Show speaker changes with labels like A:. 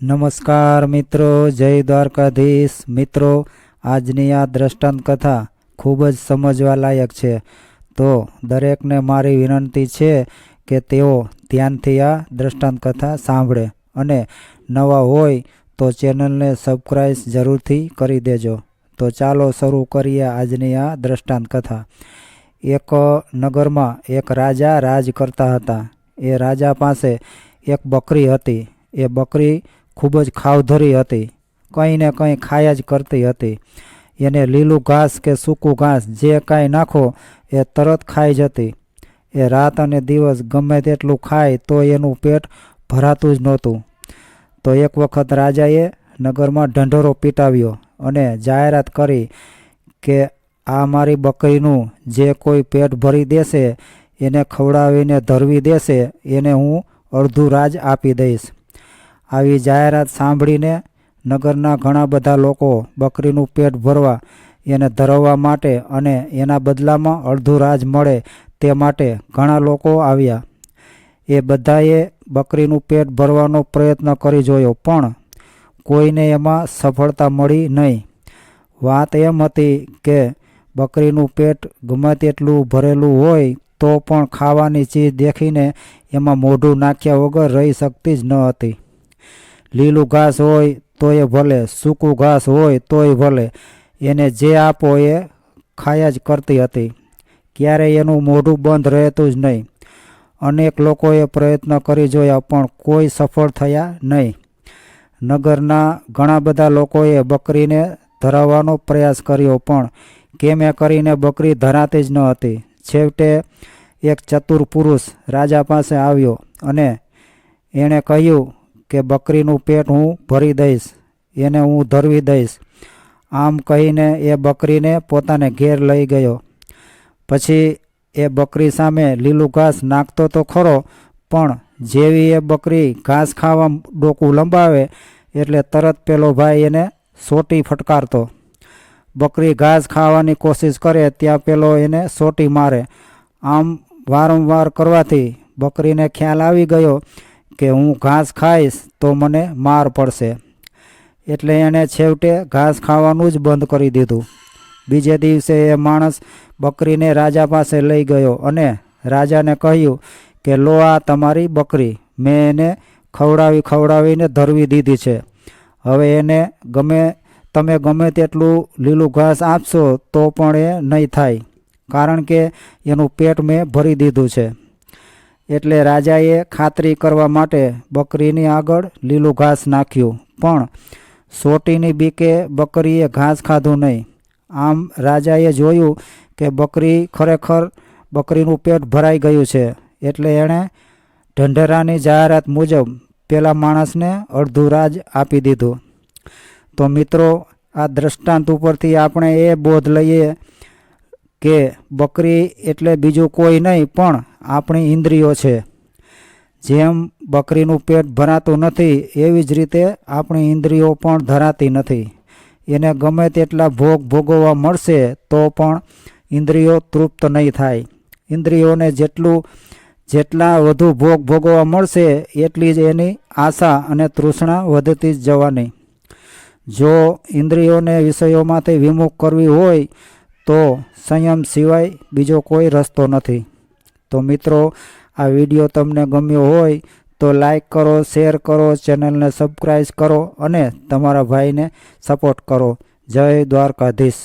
A: નમસ્કાર મિત્રો, જય દ્વારકાધીશ મિત્રો। આજની આ દ્રષ્ટાંત કથા ખૂબ જ સમજવા લાયક છે, તો દરેકને મારી વિનંતી છે કે તેઓ ધ્યાનથી આ દ્રષ્ટાંત કથા સાંભળે અને નવા હોય તો ચેનલને સબસ્ક્રાઇબ જરૂરથી કરી દેજો। તો ચાલો શરૂ કરીએ આજની આ દ્રષ્ટાંત કથા। એક નગરમાં એક રાજા રાજ કરતા હતા। એ રાજા પાસે એક બકરી હતી। એ બકરી ખૂબ જ ખાવધરી હતી, કંઈ ને કંઈ ખાયા જ કરતી હતી। એને લીલું ઘાસ કે સૂકું ઘાસ જે કાંઈ નાખો એ તરત ખાઈ જતી। એ રાત અને દિવસ ગમે તેટલું ખાય તો એનું પેટ ભરાતું જ નહોતું। તો એક વખત રાજાએ નગરમાં ઢંઢોરો પીટાવ્યો અને જાહેરાત કરી કે આ મારી બકરીનું જે કોઈ પેટ ભરી દેશે, એને ખવડાવીને ધરવી દેશે, એને હું અડધું રાજ આપી દઈશ। આવી જાહેરાત સાંભળીને નગરના ઘણા બધા લોકો બકરીનું પેટ ભરવા, એને ધરવવા માટે અને એના બદલામાં અડધું રાજ મળે તે માટે ઘણા લોકો આવ્યા। એ બધાએ બકરીનું પેટ ભરવાનો પ્રયત્ન કરી જોયો, પણ કોઈને એમાં સફળતા મળી નહીં। વાત એમ હતી કે બકરીનું પેટ ગમે તેટલું ભરેલું હોય તો પણ ખાવાની ચીજ દેખીને એમાં મોઢું નાખ્યા વગર રહી શકતી જ ન હતી। લીલું ઘાસ હોય તોય ભલે, સૂકું ઘાસ હોય તોય ભલે, એને જે આપો એ ખાયા જ કરતી હતી। ક્યારેય એનું મોઢું બંધ રહેતું જ નહીં। અનેક લોકોએ પ્રયત્ન કરી જોયા પણ કોઈ સફળ થયા નહીં। નગરના ઘણા બધા લોકોએ બકરીને ધરાવવાનો પ્રયાસ કર્યો, પણ કેમે કરીને બકરી ધરાતી જ ન હતી। છેવટે એક ચતુર પુરુષ રાજા પાસે આવ્યો અને એણે કહ્યું કે બકરીનું પેટ હું ભરી દઈશ, એને હું ધરવી દઈશ। આમ કહીને એ બકરીને પોતાને ઘેર લઈ ગયો। પછી એ બકરી સામે લીલું ઘાસ નાખતો તો ખરો, પણ જેવી એ બકરી ઘાસ ખાવા ડોકું લંબાવે એટલે તરત પેલો ભાઈ એને સોટી ફટકારતો। બકરી ઘાસ ખાવાની કોશિશ કરે ત્યાં પેલો એને સોટી મારે। આમ વારંવાર કરવાથી બકરીને ખ્યાલ આવી ગયો કે હું ઘાસ ખાઈશ તો મને માર પડશે, એટલે એણે છેવટે ઘાસ ખાવાનું જ બંધ કરી દીધું। બીજે દિવસે એ માણસ બકરીને રાજા પાસે લઈ ગયો અને રાજાને કહ્યું કે લો આ તમારી બકરી, મેં એને ખવડાવીને ધરવી દીધી છે। હવે એને તમે ગમે તેટલું લીલું ઘાસ આપશો તો પણ એ નહીં થાય, કારણ કે એનું પેટ મેં ભરી દીધું છે। એટલે રાજાએ ખાતરી કરવા માટે બકરીની આગળ લીલું ઘાસ નાખ્યું, પણ સોટીની બીકે બકરીએ ઘાસ ખાધું નહીં। આમ રાજાએ જોયું કે બકરીનું પેટ ભરાઈ ગયું છે, એટલે એણે ઢંઢેરાની જાહેરાત મુજબ પેલા માણસને અડધું રાજ આપી દીધું। તો મિત્રો, આ દ્રષ્ટાંત ઉપરથી આપણે એ બોધ લઈએ કે બકરી એટલે બીજું કોઈ નહીં પણ આપણી ઇન્દ્રિયો છે। જેમ બકરીનું પેટ ભરાતું નથી એવી જ રીતે આપણી ઇન્દ્રિયો પણ ધરાતી નથી। એને ગમે તેટલા ભોગ ભોગવવા મળશે તો પણ ઇન્દ્રિયો તૃપ્ત નહીં થાય। ઇન્દ્રિયોને જેટલા વધુ ભોગ ભોગવવા મળશે એટલી જ એની આશા અને તૃષ્ણા વધતી જ જવાની। જો ઇન્દ્રિયોને વિષયોમાંથી વિમુખ કરવી હોય તો સંયમ સિવાય બીજો કોઈ રસ્તો નથી। તો મિત્રો, આ વિડીયો તમને ગમ્યો હોય તો લાઈક કરો, શેર કરો, ચેનલને સબસ્ક્રાઈબ કરો અને તમારા ભાઈને સપોર્ટ કરો। જય દ્વારકાધીશ।